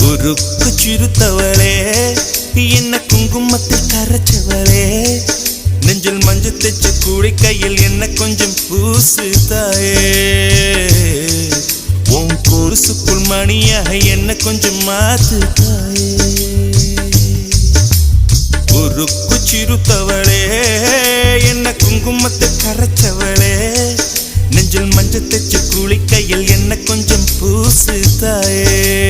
உருக்கு சிறுத்தவளே என்ன குங்குமத்தில் கரைச்சவளே நெஞ்சில் மஞ்சள் தைச்ச கூடை கையில் என்ன கொஞ்சம் பூசு தாயே உன் கொலுசுக்குள் மணியாக என்ன கொஞ்சம் மாத்து தாயே உருக்கு சிறுத்தவளே என்ன குங்குமத்தை கரைச்சவளே நெஞ்சில் மஞ்சள் தைச்ச கூலி கையில் என்ன கொஞ்சம் பூசு தாயே